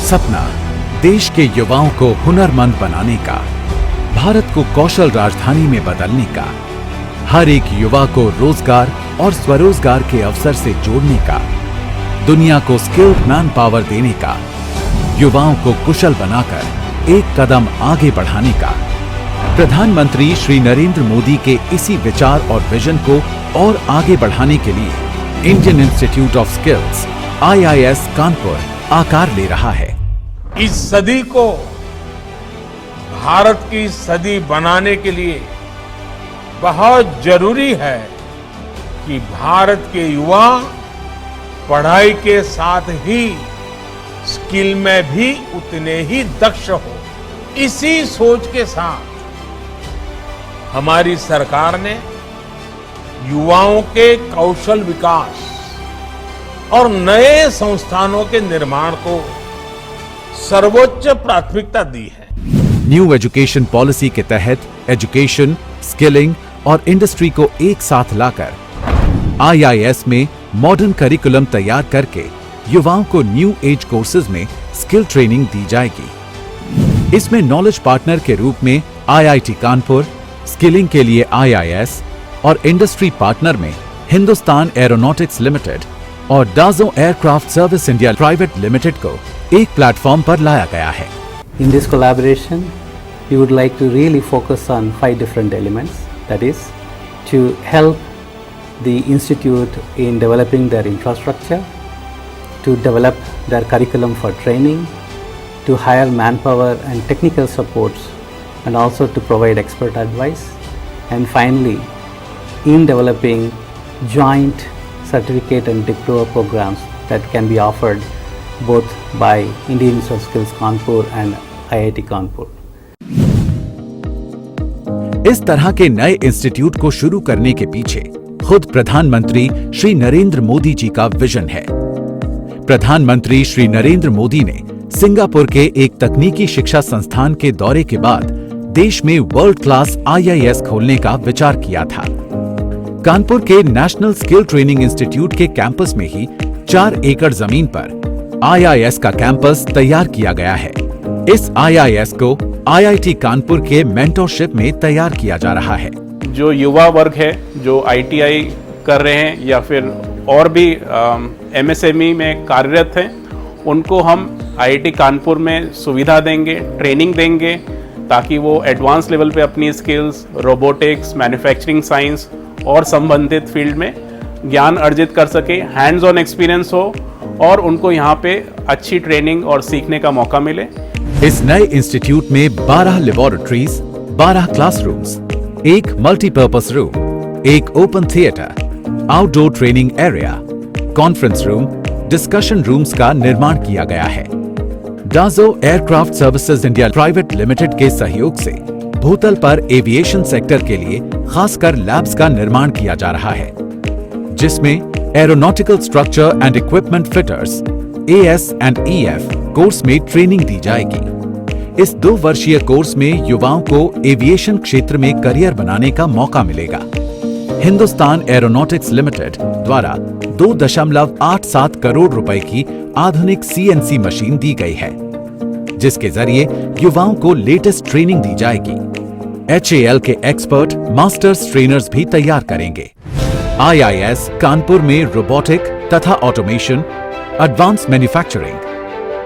सपना देश के युवाओं को हुनरमंद बनाने का, भारत को कौशल राजधानी में बदलने का, हर एक युवा को रोजगार और स्वरोजगार के अवसर से जोड़ने का, दुनिया को स्किल्ड मैन पावर देने का, युवाओं को कुशल बनाकर एक कदम आगे बढ़ाने का। प्रधानमंत्री श्री नरेंद्र मोदी के इसी विचार और विजन को और आगे बढ़ाने के लिए Indian institute of skills IIS Kanpur आकार ले रहा है। इस सदी को भारत की सदी बनाने के लिए बहुत जरूरी है कि भारत के युवा पढ़ाई के साथ ही स्किल में भी उतने ही दक्ष हो। इसी सोच के साथ हमारी सरकार ने युवाओं के कौशल विकास और नए संस्थानों के निर्माण को सर्वोच्च प्राथमिकता दी है। न्यू एजुकेशन पॉलिसी के तहत एजुकेशन, स्किलिंग और इंडस्ट्री को एक साथ लाकर IIS में मॉडर्न करिकुलम तैयार करके युवाओं को न्यू एज कोर्सेज में स्किल ट्रेनिंग दी जाएगी। इसमें नॉलेज पार्टनर के रूप में IIT कानपुर, स्किलिंग के लिए IIS और इंडस्ट्री पार्टनर में हिंदुस्तान एरोनॉटिक्स लिमिटेड और Dassault aircraft service India private limited को एक प्लेटफॉर्म पर लाया गया है। In this collaboration, we would like to really focus on 5 different elements. That is, to help the institute in developing their infrastructure, to develop their curriculum for training, to hire manpower and technical supports, and also to provide expert advice, and finally, in developing joint certificate and diploma programs that can be offered both by Indian Institute of Skills Kanpur and IIT Kanpur. इस तरह के नए institute को शुरू करने के पीछे खुद प्रधानमंत्री श्री नरेंद्र मोदी जी का विजन है। प्रधानमंत्री श्री नरेंद्र मोदी ने सिंगापुर के एक तकनीकी शिक्षा संस्थान के दौरे के बाद देश में वर्ल्ड क्लास IIS खोलने का विचार किया था। कानपुर के नेशनल स्किल ट्रेनिंग इंस्टीट्यूट के कैंपस में ही 4 एकड़ जमीन पर IIS का कैंपस तैयार किया गया है। इस IIS को IIT कानपुर के मेंटरशिप में तैयार किया जा रहा है। जो युवा वर्ग है जो ITI कर रहे हैं या फिर और भी MSME में कार्यरत हैं, उनको हम IIT कानपुर में सुविधा देंगे, ट्रेनिंग देंगे, ताकि वो एडवांस लेवल पे अपनी स्किल्स, रोबोटिक्स, मैन्युफैक्चरिंग साइंस और संबंधित फील्ड में ज्ञान अर्जित कर सके, हैंड्स ऑन एक्सपीरियंस हो और उनको यहाँ पे अच्छी ट्रेनिंग और सीखने का मौका मिले। इस नए इंस्टीट्यूट में 12 लेबोरेटरीज, 12 क्लासरूम्स, एक मल्टीपर्पस रूम, एक open theatre, outdoor training area, conference room, discussion rooms का निर्माण किया गया है। Dassault aircraft services India private limited के सहयोग से भूतल पर एविएशन सेक्टर के लिए खासकर लैब्स का निर्माण किया जा रहा है, जिसमें aeronautical structure and equipment fitters AS and EF course में ट्रेनिंग दी जाएगी। इस 2 वर्षीय कोर्स में युवाओं को एविएशन क्षेत्र में करियर बनाने का मौका मिलेगा। हिंदुस्तान एरोनॉटिक्स लिमिटेड द्वारा 2.87 करोड़ रुपए की आधुनिक CNC मशीन दी गई है, जिसके जरिए युवाओं को लेटेस्ट ट्रेनिंग दी जाएगी। HAL के एक्सपर्ट मास्टर्स ट्रेनर्स भी तैयार करेंगे। IIS कानपुर में रोबोटिक तथा ऑटोमेशन, एडवांस मैन्युफैक्चरिंग,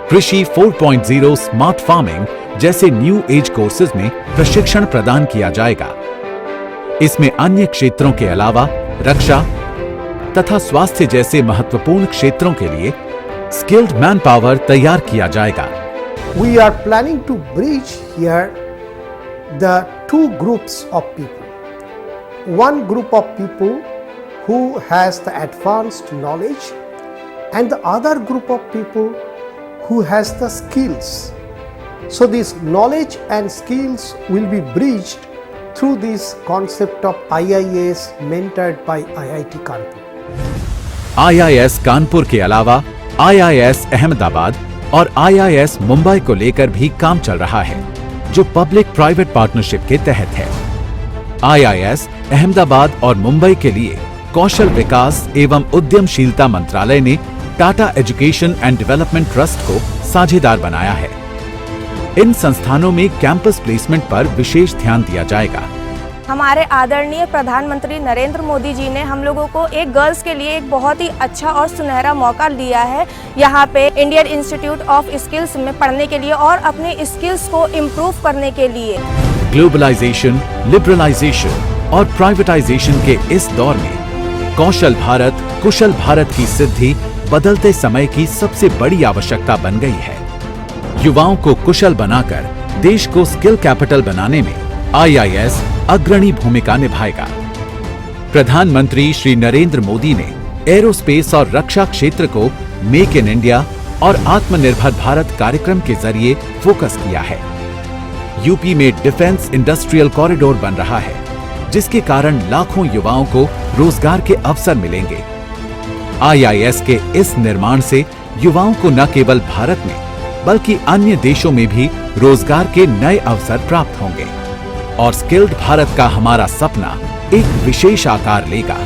कृषि 4.0, स्मार्ट फार्मिंग जैसे न्यू एज कोर्सेज में प्रशिक्षण प्रदान किया जाएगा। इसमें अन्य क्षेत्रों के अलावा रक्षा तथा स्वास्थ्य जैसे महत्वपूर्ण क्षेत्रों के लिए स्किल्ड मैन पावर तैयार किया जाएगा। We are planning to bridge here the 2 groups of people. One group of people who has the advanced knowledge and the other group of people who has the skills. So this knowledge and skills will be bridged through this concept of IIS mentored by IIT Kanpur. IIS Kanpur के अलावा IIS Ahmedabad और IIS Mumbai को लेकर भी काम चल रहा है, जो पब्लिक प्राइवेट पार्टनरशिप के तहत है। IIS अहमदाबाद और मुंबई के लिए कौशल विकास एवं उद्यमशीलता मंत्रालय ने Tata education and development trust को साझेदार बनाया है। इन संस्थानों में कैंपस प्लेसमेंट पर विशेष ध्यान दिया जाएगा। हमारे आदरणीय प्रधानमंत्री नरेंद्र मोदी जी ने हम लोगों को एक गर्ल्स के लिए एक बहुत ही अच्छा और सुनहरा मौका दिया है यहाँ पे इंडियन इंस्टीट्यूट ऑफ स्किल्स में पढ़ने के लिए और अपने स्किल्स को इम्प्रूव करने के लिए। ग्लोबलाइजेशन, लिबरलाइजेशन और प्राइवेटाइजेशन के इस दौर में कौशल भारत, कुशल भारत की सिद्धि बदलते समय की सबसे बड़ी आवश्यकता बन गई है। युवाओं को कुशल बनाकर देश को स्किल कैपिटल बनाने में IIS अग्रणी भूमिका निभाएगा। प्रधानमंत्री श्री नरेंद्र मोदी ने एरोस्पेस और रक्षा क्षेत्र को मेक इन इंडिया और आत्मनिर्भर भारत कार्यक्रम के जरिए फोकस किया है। यूपी में डिफेंस इंडस्ट्रियल कॉरिडोर बन रहा है, जिसके कारण लाखों युवाओं को रोजगार के अवसर मिलेंगे। IIS के इस निर्माण से युवाओं को न केवल भारत में बल्कि अन्य देशों में भी रोजगार के नए अवसर प्राप्त होंगे और स्किल्ड भारत का हमारा सपना एक विशेष आकार लेगा।